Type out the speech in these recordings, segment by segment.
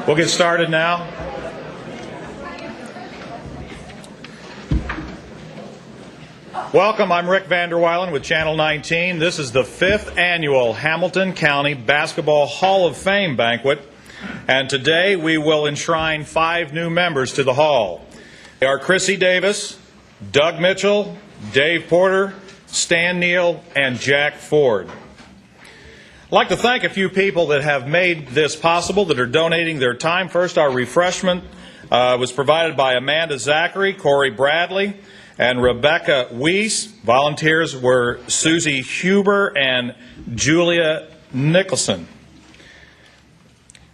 We'll get started now. Welcome, I'm Rick Vanderweilen with Channel 19. This is the 5th annual Hamilton County Basketball Hall of Fame banquet, and today we will enshrine 5 new members to the Hall. They are Krissi Davis, Doug Mitchell, Dave Porter, Stan Neal, and Jack Ford. I'd like to thank a few people that have made this possible, that are donating their time. First, our refreshment was provided by Amanda Zachary, Corey Bradley, and Rebecca Weiss. Volunteers were Susie Huber and Julia Nicholson.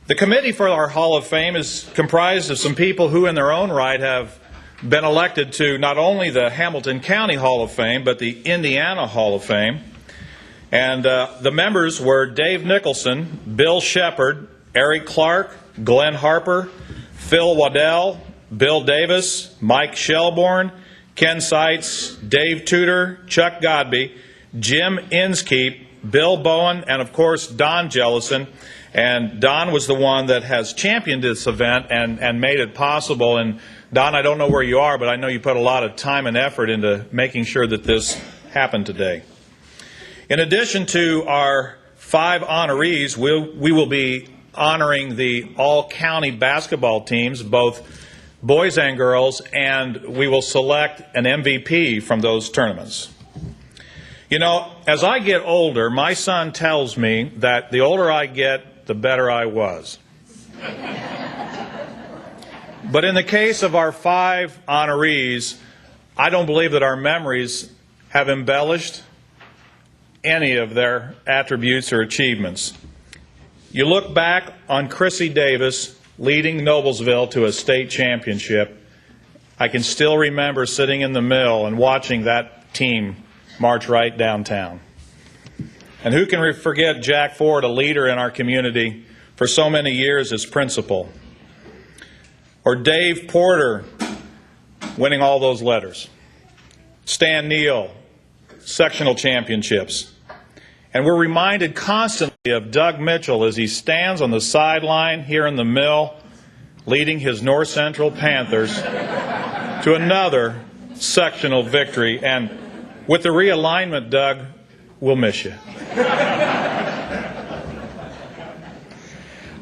The committee for our Hall of Fame is comprised of some people who in their own right have been elected to not only the Hamilton County Hall of Fame, but the Indiana Hall of Fame. And the members were Dave Nicholson, Bill Shepard, Eric Clark, Glenn Harper, Phil Waddell, Bill Davis, Mike Shelbourne, Ken Seitz, Dave Tudor, Chuck Godby, Jim Inskeep, Bill Bowen, and of course Don Jellison. And Don was the one that has championed this event and made it possible. And Don, I don't know where you are, but I know you put a lot of time and effort into making sure that this happened today. In addition to our 5 honorees, we will be honoring the all-county basketball teams, both boys and girls, and we will select an MVP from those tournaments. You know, as I get older, my son tells me that the older I get, the better I was. But in the case of our 5 honorees, I don't believe that our memories have embellished any of their attributes or achievements. You look back on Krissi Davis leading Noblesville to a state championship. I can still remember sitting in the mill and watching that team march right downtown. And who can forget Jack Ford, a leader in our community for so many years as principal? Or Dave Porter winning all those letters. Stan Neal, sectional championships. And we're reminded constantly of Doug Mitchell as he stands on the sideline here in the mill, leading his North Central Panthers to another sectional victory. And with the realignment, Doug, we'll miss you.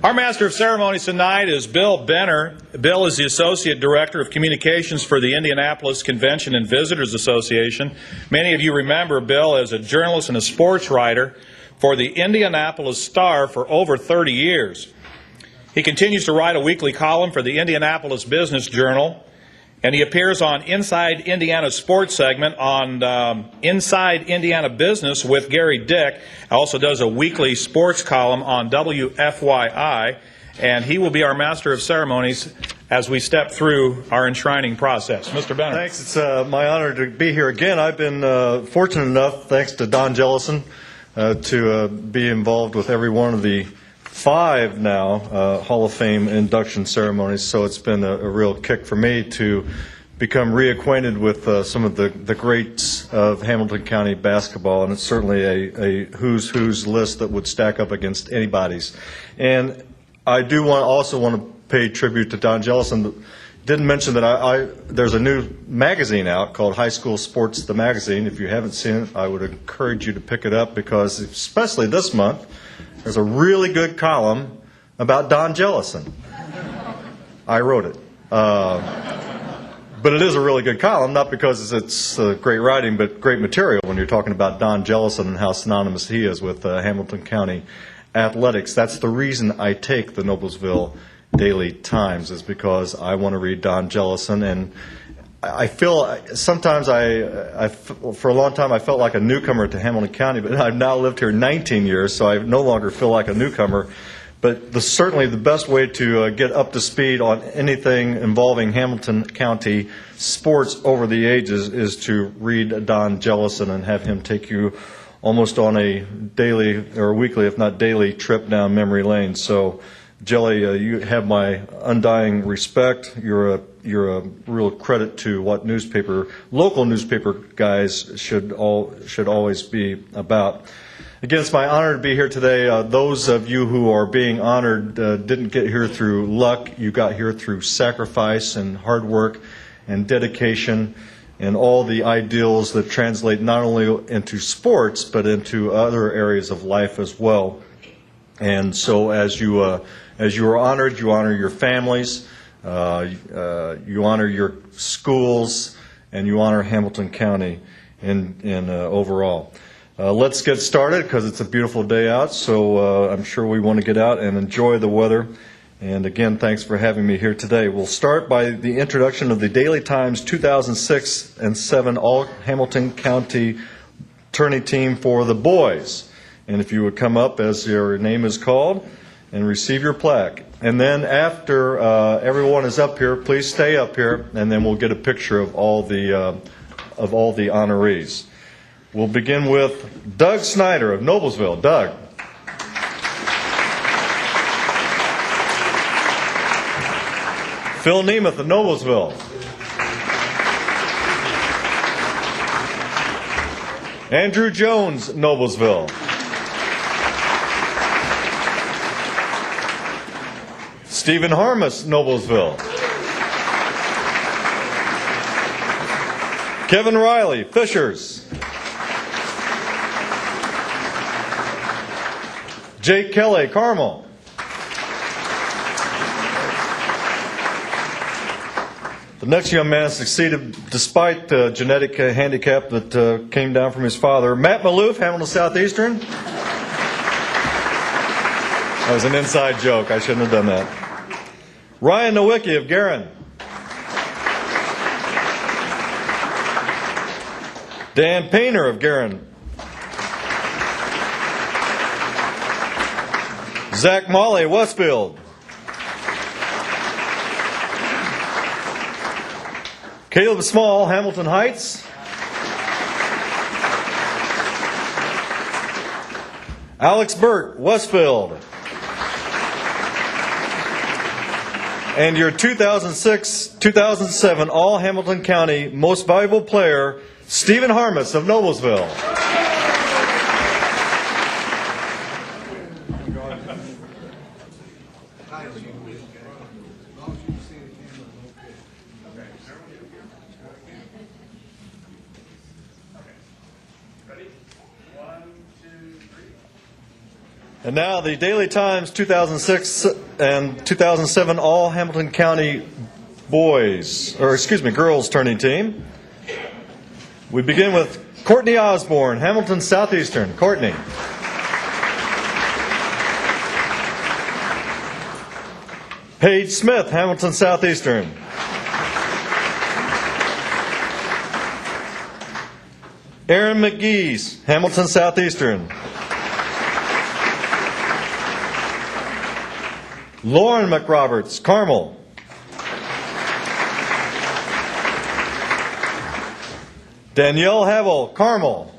Our Master of Ceremonies tonight is Bill Benner. Bill is the Associate Director of Communications for the Indianapolis Convention and Visitors Association. Many of you remember Bill as a journalist and a sports writer for the Indianapolis Star for over 30 years. He continues to write a weekly column for the Indianapolis Business Journal, and he appears on Inside Indiana Sports segment on Inside Indiana Business with Gary Dick. Also does a weekly sports column on WFYI, and he will be our Master of Ceremonies as we step through our enshrining process. Mr. Benner. Thanks. It's my honor to be here again. I've been fortunate enough, thanks to Don Jellison, to be involved with every one of the 5 now Hall of Fame induction ceremonies, so it's been a real kick for me to become reacquainted with some of the greats of Hamilton County basketball, and it's certainly a who's list that would stack up against anybody's. And I do also want to pay tribute to Don Jellison. Didn't mention that there's a new magazine out called High School Sports, the magazine. If you haven't seen it, I would encourage you to pick it up, because especially this month, there's a really good column about Don Jellison. I wrote it. But it is a really good column, not because it's great writing, but great material when you're talking about Don Jellison and how synonymous he is with Hamilton County athletics. That's the reason I take the Noblesville Daily Times, is because I want to read Don Jellison. And I feel sometimes for a long time I felt like a newcomer to Hamilton County, but I've now lived here 19 years, so I no longer feel like a newcomer. But certainly the best way to get up to speed on anything involving Hamilton County sports over the ages is to read Don Jellison and have him take you almost on a daily or weekly, if not daily, trip down memory lane. So, Jelly, you have my undying respect. You're a real credit to what local newspaper guys should always be about. Again, it's my honor to be here today. Those of you who are being honored didn't get here through luck. You got here through sacrifice and hard work and dedication and all the ideals that translate not only into sports but into other areas of life as well. And so as you are honored, you honor your families, you honor your schools, and you honor Hamilton County in overall. Let's get started because it's a beautiful day out, so I'm sure we want to get out and enjoy the weather. And again, thanks for having me here today. We'll start by the introduction of the Daily Times 2006 and 7 All Hamilton County Tourney Team for the boys. And if you would come up as your name is called and receive your plaque. And then after everyone is up here, please stay up here, and then we'll get a picture of all the honorees. We'll begin with Doug Snyder of Noblesville. Doug. Phil Nemeth of Noblesville. Andrew Jones, Noblesville. Stephen Harmus, Noblesville. Kevin Riley, Fishers. Jake Kelly, Carmel. The next young man succeeded despite the genetic handicap that came down from his father. Matt Maloof, Hamilton Southeastern. That was an inside joke. I shouldn't have done that. Ryan Nowicki of Guerin. Dan Painter of Guerin. Zach Molly, Westfield. Caleb Small, Hamilton Heights. Alex Burt, Westfield. And your 2006-2007 All Hamilton County Most Valuable Player, Stephen Harmus of Noblesville. And now the Daily Times 2006 and 2007 All Hamilton County girls tourney team. We begin with Courtney Osborne, Hamilton Southeastern. Courtney. Paige Smith, Hamilton Southeastern. Aaron McGee, Hamilton Southeastern. Lauren McRoberts, Carmel. Danielle Havel, Carmel.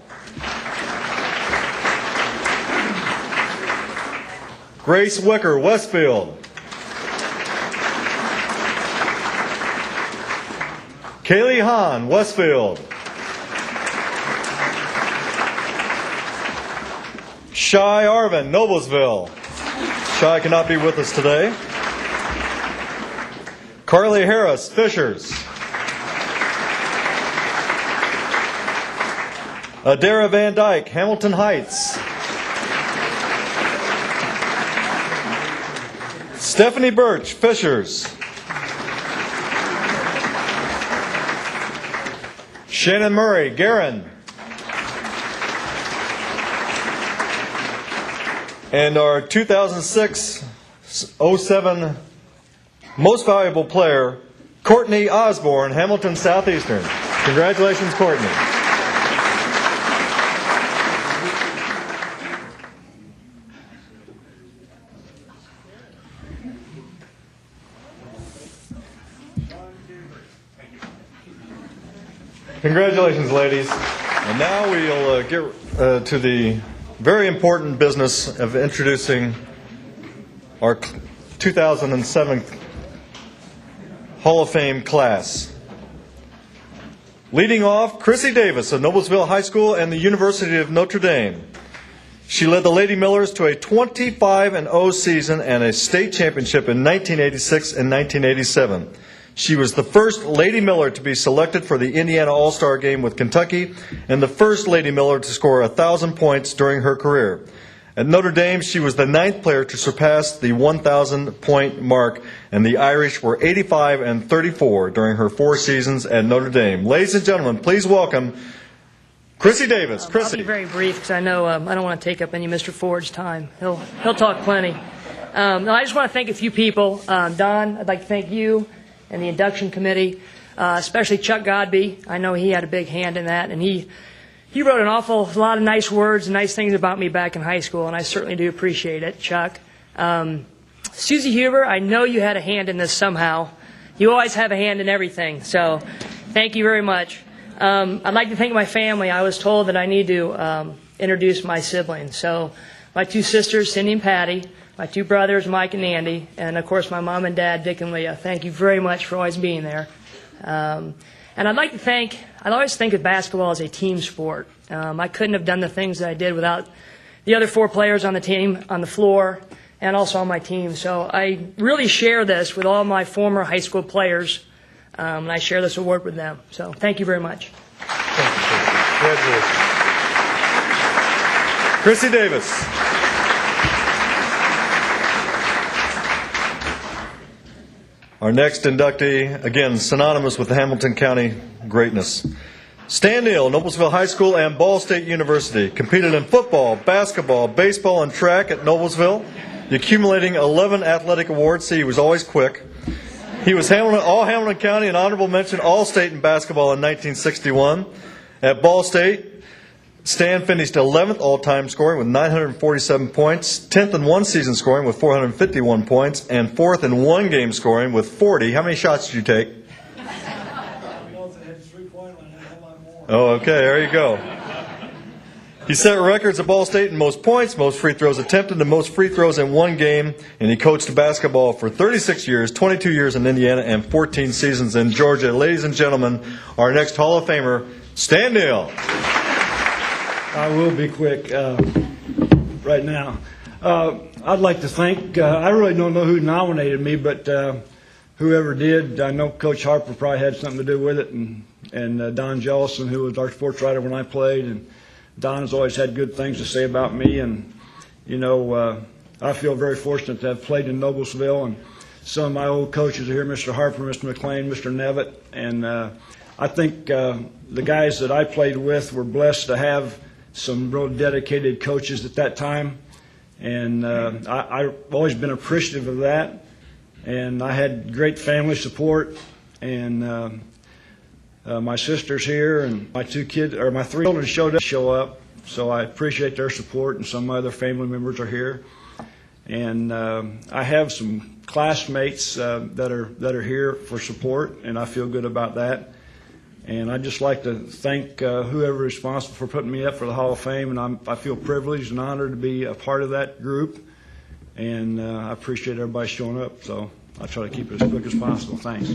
Grace Wicker, Westfield. Kaylee Hahn, Westfield. Shai Arvin, Noblesville. Shai cannot be with us today. Carly Harris, Fishers. Adara Van Dyke, Hamilton Heights. Stephanie Birch, Fishers. Shannon Murray, Guerin. And our 2006-07 Most Valuable Player, Courtney Osborne, Hamilton Southeastern. Congratulations, Courtney. Congratulations, ladies. And now we'll get to the very important business of introducing our 2007 Hall of Fame class. Leading off, Krissi Davis of Noblesville High School and the University of Notre Dame. She led the Lady Millers to a 25-0 season and a state championship in 1986 and 1987. She was the first Lady Miller to be selected for the Indiana All-Star Game with Kentucky and the first Lady Miller to score 1,000 points during her career. At Notre Dame, she was the 9th player to surpass the 1,000-point mark, and the Irish were 85-34 during her 4 seasons at Notre Dame. Ladies and gentlemen, please welcome Krissi Davis. Krissi. I'll be very brief because I know I don't want to take up any Mr. Ford's time. He'll talk plenty. No, I just want to thank a few people. Don, I'd like to thank you and the induction committee, especially Chuck Godby. I know he had a big hand in that, and he wrote an awful lot of nice words and nice things about me back in high school, and I certainly do appreciate it, Chuck. Susie Huber, I know you had a hand in this somehow. You always have a hand in everything, so thank you very much. I'd like to thank my family. I was told that I need to introduce my siblings. So my 2 sisters, Cindy and Patty, my 2 brothers, Mike and Andy, and, of course, my mom and dad, Dick and Leah. Thank you very much for always being there. And I'd like to I always think of basketball as a team sport. I couldn't have done the things that I did without the other 4 players on the team, on the floor, and also on my team. So I really share this with all my former high school players, and I share this award with them. So thank you very much. Thank you. Krissi Davis. Our next inductee, again, synonymous with the Hamilton County greatness. Stan Neal, Noblesville High School and Ball State University. Competed in football, basketball, baseball, and track at Noblesville, accumulating 11 athletic awards. See, he was always quick. He was all Hamilton County and honorable mention All-State in basketball in 1961. At Ball State, Stan finished 11th all-time scoring with 947 points, 10th in one season scoring with 451 points, and 4th in one game scoring with 40. How many shots did you take? Oh, okay, there you go. He set records at Ball State in most points, most free throws attempted, and most free throws in one game, and he coached basketball for 36 years, 22 years in Indiana, and 14 seasons in Georgia. Ladies and gentlemen, our next Hall of Famer, Stan Neal. I will be quick right now. I'd like to thank, I really don't know who nominated me, but whoever did, I know Coach Harper probably had something to do with it, and Don Jellison, who was our sports writer when I played, and Don's always had good things to say about me, and, you know, I feel very fortunate to have played in Noblesville, and some of my old coaches are here, Mr. Harper, Mr. McLean, Mr. Nevitt, and I think the guys that I played with were blessed to have some real dedicated coaches at that time, and I've always been appreciative of that, and I had great family support, and my sister's here, and my 3 children show up, so I appreciate their support, and some other family members are here, and I have some classmates that are here for support, and I feel good about that. And I'd just like to thank whoever is responsible for putting me up for the Hall of Fame, and I feel privileged and honored to be a part of that group, and I appreciate everybody showing up, so I'll try to keep it as quick as possible. Thanks.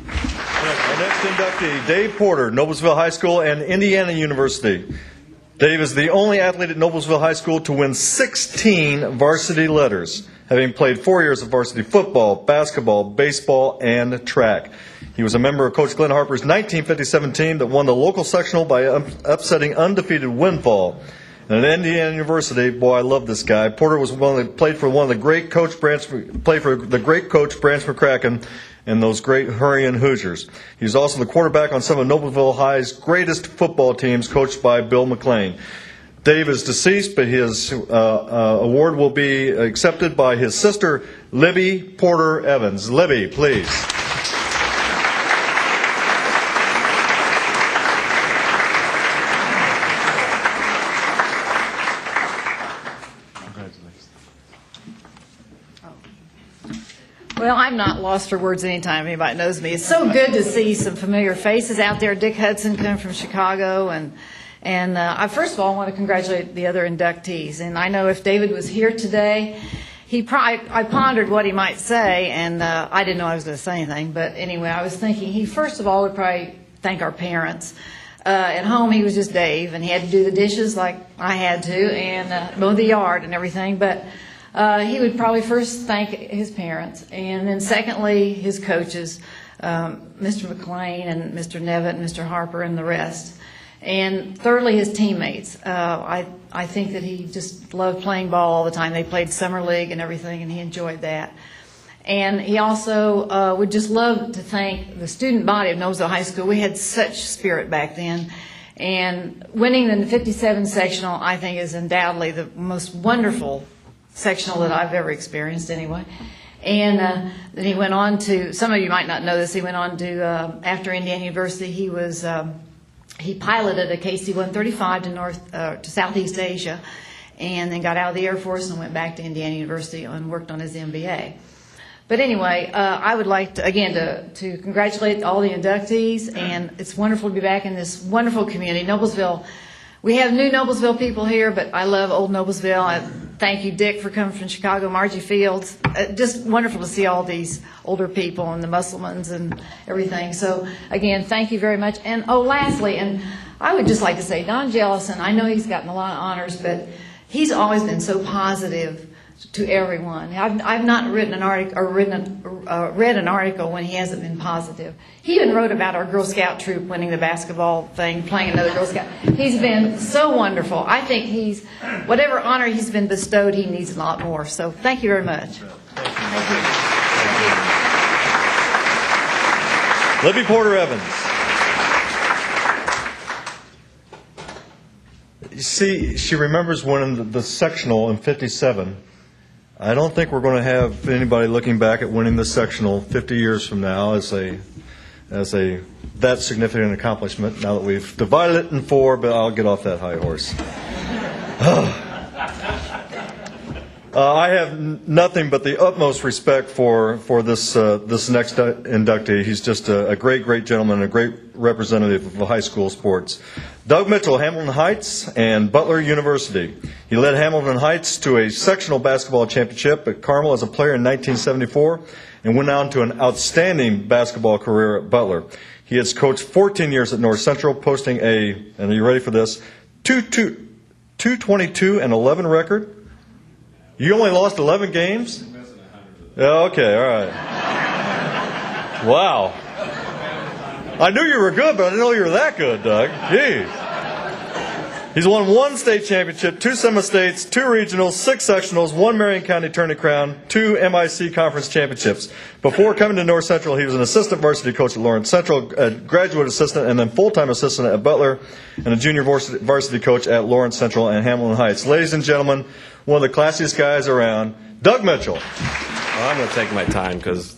Our next inductee, Dave Porter, Noblesville High School and Indiana University. Dave is the only athlete at Noblesville High School to win 16 varsity letters, having played 4 years of varsity football, basketball, baseball, and track. He was a member of Coach Glenn Harper's 1957 team that won the local sectional by upsetting undefeated Windfall. And at Indiana University, boy, I love this guy. Porter was played for the great coach Branch McCracken and those great Hurricane Hoosiers. He's also the quarterback on some of Noblesville High's greatest football teams, coached by Bill McLean. Dave is deceased, but his award will be accepted by his sister, Libby Porter Evans. Libby, please. Well, I'm not lost for words anytime anybody knows me. It's so good to see some familiar faces out there. Dick Hudson coming from Chicago, and I first of all want to congratulate the other inductees. And I know if David was here today, I pondered what he might say, and I didn't know I was going to say anything. But anyway, I was thinking he first of all would probably thank our parents. At home, he was just Dave, and he had to do the dishes like I had to, and mow the yard and everything. But he would probably first thank his parents, and then secondly, his coaches, Mr. McLean and Mr. Nevitt and Mr. Harper and the rest. And thirdly, his teammates. I think that he just loved playing ball all the time. They played summer league and everything, and he enjoyed that. And he also would just love to thank the student body of Noblesville High School. We had such spirit back then. And winning the 57 sectional, I think, is undoubtedly the most wonderful sectional that I've ever experienced anyway. And then he went on to, some of you might not know this, he went on to, after Indiana University, he piloted a KC-135 to Southeast Asia, and then got out of the Air Force and went back to Indiana University and worked on his MBA. But anyway, I would like to, again, to congratulate all the inductees, and it's wonderful to be back in this wonderful community. Noblesville, we have new Noblesville people here, but I love old Noblesville. I thank you, Dick, for coming from Chicago, Margie Fields. Just wonderful to see all these older people and the Musselmans and everything. So, again, thank you very much. And, lastly, and I would just like to say, Don Jellison, I know he's gotten a lot of honors, but he's always been so positive to everyone. I've not written an article or read an article when he hasn't been positive. He even wrote about our Girl Scout troop winning the basketball thing, playing another Girl Scout. He's been so wonderful. I think whatever honor he's been bestowed, he needs a lot more. So thank you very much. Thank you. Libby Porter Evans. You see, she remembers winning the sectional in 57. I don't think we're going to have anybody looking back at winning the sectional 50 years from now as a that significant accomplishment. Now that we've divided it in four, but I'll get off that high horse. I have nothing but the utmost respect for this next inductee. He's just a great gentleman, a great representative of high school sports. Doug Mitchell, Hamilton Heights and Butler University. He led Hamilton Heights to a sectional basketball championship at Carmel as a player in 1974 and went on to an outstanding basketball career at Butler. He has coached 14 years at North Central, posting and are you ready for this, 222-11 record. You only lost 11 games? Yeah, okay, all right. Wow. I knew you were good, but I didn't know you were that good, Doug. Jeez. He's won 1 state championship, 2 semi-states, 2 regionals, 6 sectionals, 1 Marion County Tourney Crown, 2 MIC conference championships. Before coming to North Central, he was an assistant varsity coach at Lawrence Central, a graduate assistant, and then full-time assistant at Butler, and a junior varsity coach at Lawrence Central and Hamilton Heights. Ladies and gentlemen, one of the classiest guys around, Doug Mitchell. Well, I'm going to take my time because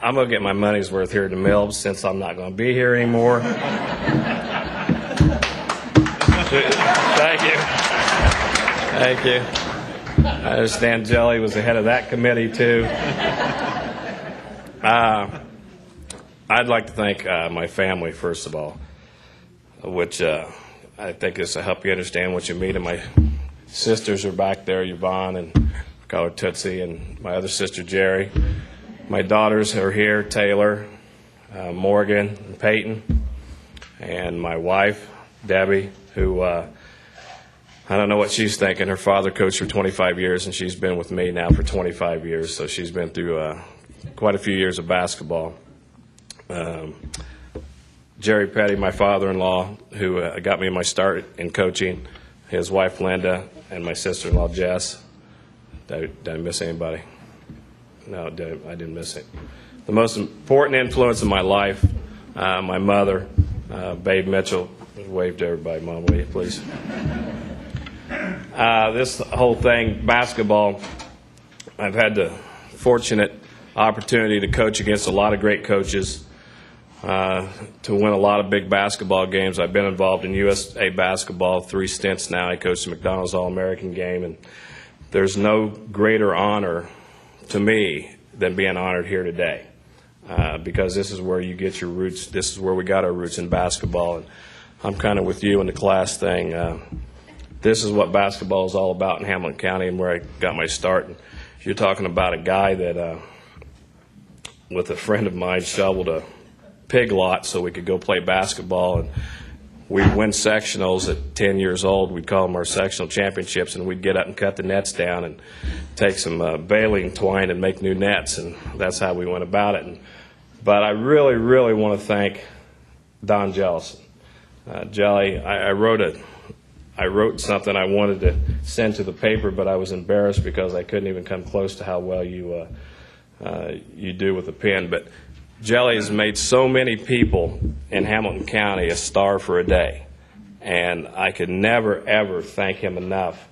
I'm going to get my money's worth here at the Mills since I'm not going to be here anymore. Thank you. Thank you. I understand Jelly was the head of that committee, too. I'd like to thank my family, first of all, which I think is to help you understand what you mean. And my sisters are back there, Yvonne and I call her Tootsie, and my other sister, Jerry. My daughters are here, Taylor, Morgan, and Peyton, and my wife, Debbie, who I don't know what she's thinking. Her father coached for 25 years, and she's been with me now for 25 years, so she's been through quite a few years of basketball. Jerry Petty, my father-in-law, who got me my start in coaching, his wife, Linda, and my sister-in-law, Jess. Did I miss anybody? No, I didn't miss it. The most important influence in my life, my mother, Babe Mitchell. Wave to everybody, Mom, will you, please? This whole thing, basketball, I've had the fortunate opportunity to coach against a lot of great coaches, to win a lot of big basketball games. I've been involved in USA basketball 3 stints now. I coached the McDonald's All-American game, and there's no greater honor to me than being honored here today, because this is where you get your roots. This is where we got our roots in basketball. And I'm kind of with you in the class thing. This is what basketball is all about in Hamilton County and where I got my start. And you're talking about a guy that, with a friend of mine, shoveled a pig lot so we could go play basketball. And we'd win sectionals at 10 years old. We'd call them our sectional championships, and we'd get up and cut the nets down and take some baling twine and make new nets, and that's how we went about it. But I really, really want to thank Don Jellison. Jelly, I wrote something I wanted to send to the paper, but I was embarrassed because I couldn't even come close to how well you do with a pen. But Jelly has made so many people in Hamilton County a star for a day, and I could never, ever thank him enough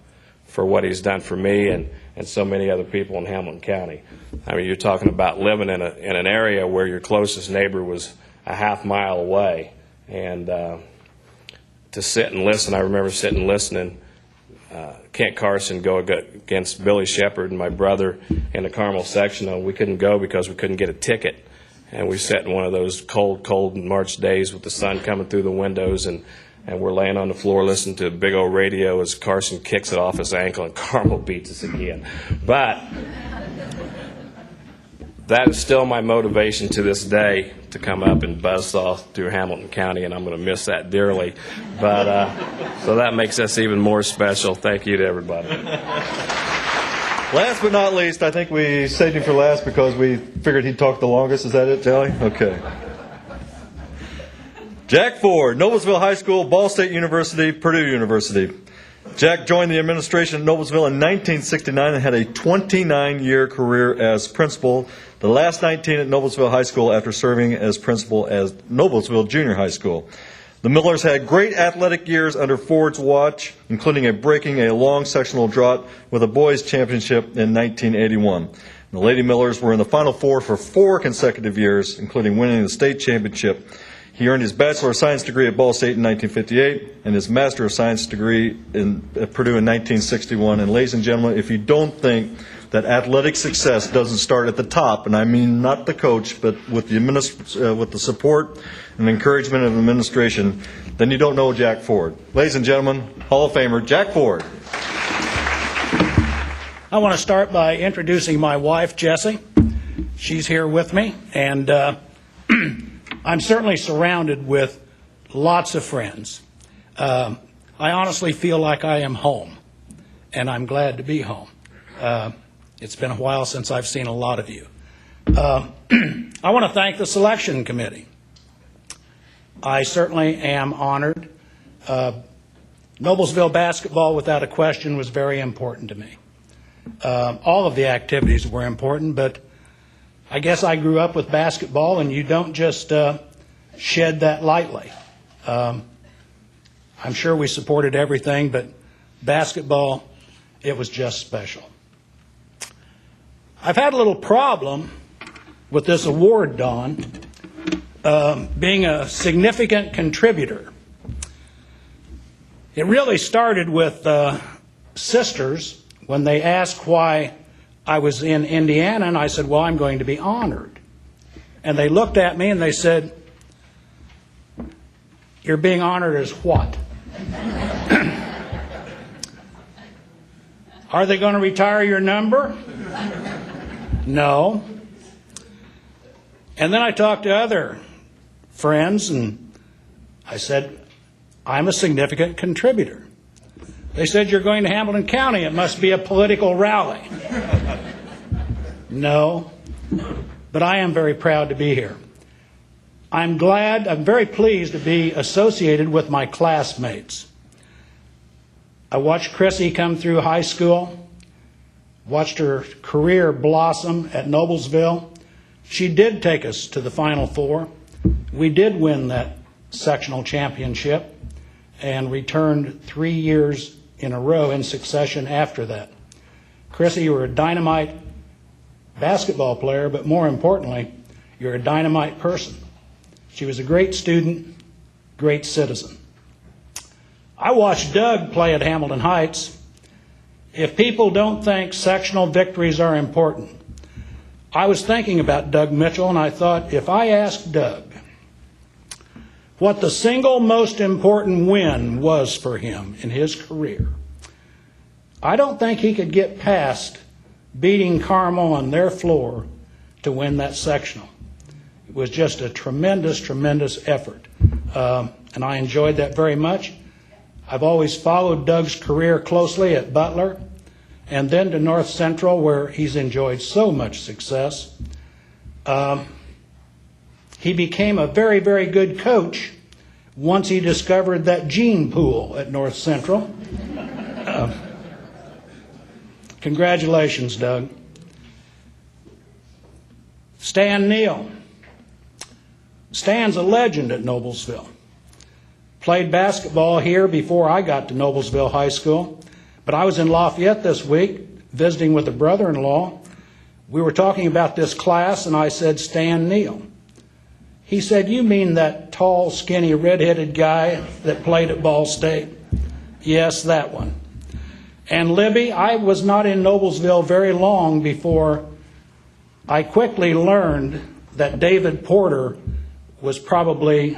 for what he's done for me and so many other people in Hamilton County. I mean, you're talking about living in an area where your closest neighbor was a half mile away, and to sit and listen. I remember sitting and listening. Kent Carson go against Billy Shepard and my brother in the Carmel sectional. We couldn't go because we couldn't get a ticket. And we sat in one of those cold March days with the sun coming through the windows, and we're laying on the floor listening to a big old radio as Carson kicks it off his ankle and Carmel beats us again. But that is still my motivation to this day, to come up and buzzsaw through Hamilton County, and I'm going to miss that dearly. But so that makes us even more special. Thank you to everybody. Last but not least, I think we saved him for last because we figured he'd talk the longest. Is that it, Jelly? Okay. Jack Ford, Noblesville High School, Ball State University, Purdue University. Jack joined the administration at Noblesville in 1969 and had a 29-year career as principal, the last 19 at Noblesville High School after serving as principal at Noblesville Junior High School. The Millers had great athletic years under Ford's watch, including breaking a long sectional drought with a boys' championship in 1981. The Lady Millers were in the Final Four for 4 consecutive years, including winning the state championship. He earned his Bachelor of Science degree at Ball State in 1958 and his Master of Science degree at Purdue in 1961. And ladies and gentlemen, if you don't think that athletic success doesn't start at the top, and I mean not the coach, but with the support and encouragement of the administration, then you don't know Jack Ford. Ladies and gentlemen, Hall of Famer Jack Ford. I want to start by introducing my wife, Jessie. She's here with me, and I'm certainly surrounded with lots of friends. I honestly feel like I am home, and I'm glad to be home. It's been a while since I've seen a lot of you. I want to thank the selection committee. I certainly am honored. Noblesville basketball, without a question, was very important to me. All of the activities were important, but I guess I grew up with basketball, and you don't just shed that lightly. I'm sure we supported everything, but basketball, it was just special. I've had a little problem with this award, Don, being a significant contributor. It really started with sisters when they asked why I was in Indiana, and I said, well, I'm going to be honored. And they looked at me and they said, you're being honored as what? Are they going to retire your number? No. And then I talked to other friends, and I said, I'm a significant contributor. They said, you're going to Hamilton County. It must be a political rally. No, but I am very proud to be here. I'm very pleased to be associated with my classmates. I watched Krissi come through high school, watched her career blossom at Noblesville. She did take us to the Final Four. We did win that sectional championship and returned 3 years in a row in succession after that. Krissi, you were a dynamite basketball player, but more importantly, you're a dynamite person. She was a great student, great citizen. I watched Doug play at Hamilton Heights. If people don't think sectional victories are important, I was thinking about Doug Mitchell, and I thought, if I asked Doug what the single most important win was for him in his career, I don't think he could get past beating Carmel on their floor to win that sectional. It was just a tremendous, tremendous effort and I enjoyed that very much. I've always followed Doug's career closely at Butler and then to North Central, where he's enjoyed so much success. He became a very, very good coach once he discovered that gene pool at North Central. Congratulations, Doug. Stan Neal. Stan's a legend at Noblesville. Played basketball here before I got to Noblesville High School, but I was in Lafayette this week visiting with a brother-in-law. We were talking about this class, and I said, Stan Neal. He said, you mean that tall, skinny, red-headed guy that played at Ball State? Yes, that one. And Libby, I was not in Noblesville very long before I quickly learned that David Porter was probably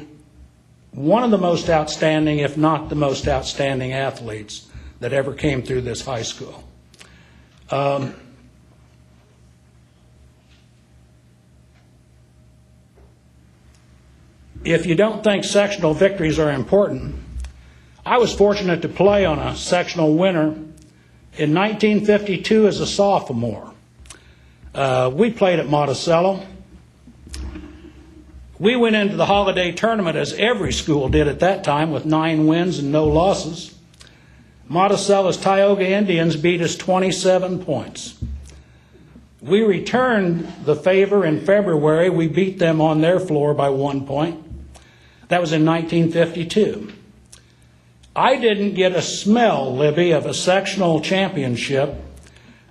one of the most outstanding, if not the most outstanding athletes that ever came through this high school. If you don't think sectional victories are important, I was fortunate to play on a sectional winner in 1952 as a sophomore. We played at Monticello. We went into the holiday tournament, as every school did at that time, with 9 wins and no losses. Monticello's Tioga Indians beat us 27 points. We returned the favor in February. We beat them on their floor by 1 point. That was in 1952. I didn't get a smell, Libby, of a sectional championship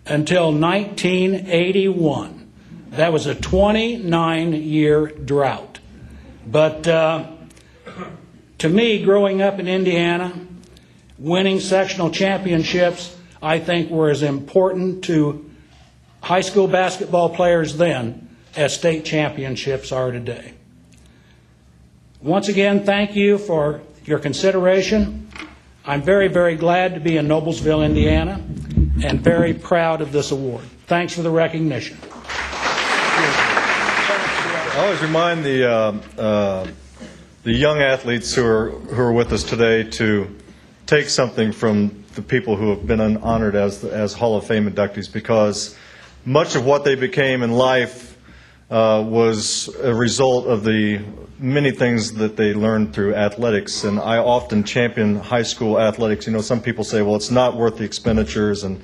until 1981. That was a 29-year drought. But to me, growing up in Indiana, winning sectional championships, I think, were as important to high school basketball players then as state championships are today. Once again, thank you for your consideration. I'm very, very glad to be in Noblesville, Indiana, and very proud of this award. Thanks for the recognition. I always remind the young athletes who are with us today to take something from the people who have been honored as Hall of Fame inductees, because much of what they became in life was a result of the many things that they learned through athletics. And I often champion high school athletics. You know, some people say, well, it's not worth the expenditures, and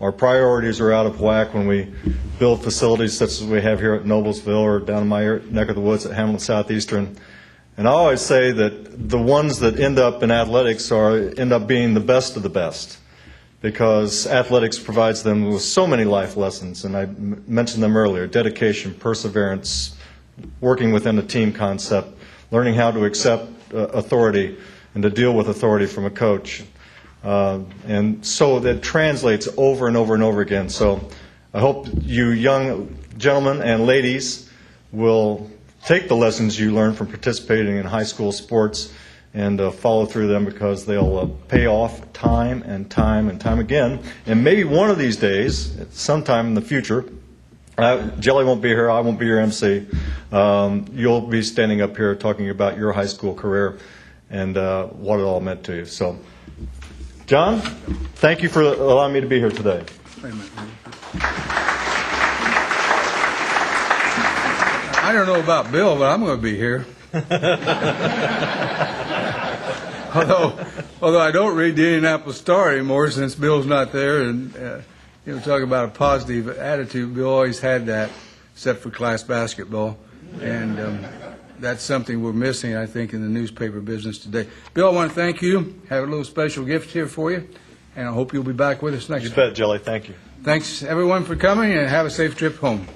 our priorities are out of whack when we build facilities such as we have here at Noblesville or down in my neck of the woods at Hamilton Southeastern. And I always say that the ones that end up in athletics end up being the best of the best, because athletics provides them with so many life lessons, and I mentioned them earlier: dedication, perseverance, working within a team concept, learning how to accept authority and to deal with authority from a coach. And so that translates over and over and over again. So I hope you young gentlemen and ladies will take the lessons you learn from participating in high school sports and follow through them, because they'll pay off time and time and time again. And maybe one of these days, sometime in the future, Jelly won't be here, I won't be your MC, you'll be standing up here talking about your high school career and what it all meant to you. So, John, thank you for allowing me to be here today. Wait a minute. I don't know about Bill, but I'm going to be here. Although I don't read the Indianapolis Star anymore since Bill's not there, and talk about a positive attitude. Bill always had that, except for class basketball, and that's something we're missing, I think, in the newspaper business today. Bill, I want to thank you. Have a little special gift here for you, and I hope you'll be back with us next time. You bet, Jelly. Thank you. Thanks, everyone, for coming, and have a safe trip home.